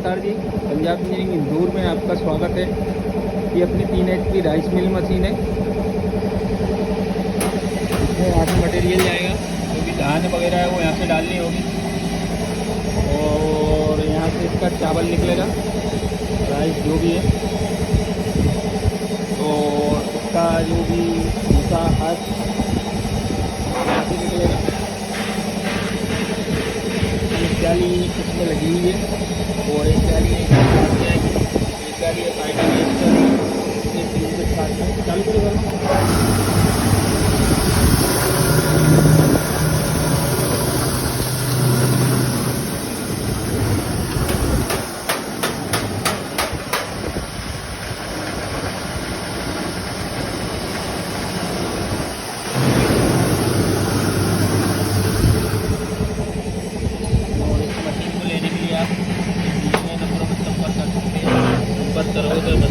नमस्कार जी, पंजाब इंजीनियरिंग इंदौर में आपका स्वागत है। ये अपनी 3 HP राइस मिल मशीन है। इसमें यहाँ से मटेरियल जाएगा, जो भी धान वगैरह है वो यहाँ से डालनी होगी और यहाँ से इसका चावल निकलेगा, राइस जो भी है, और इसका जो भी भूसा हाथ यहाँ से निकलेगा। जाली इसमें लगी हुई है और एक जाली एक जाली है साइड में चालू करेगा। और इस मशीन को लेने के लिए आप नंबरों पर संपर्क कर सकते हैं। संपर्क करोगे तो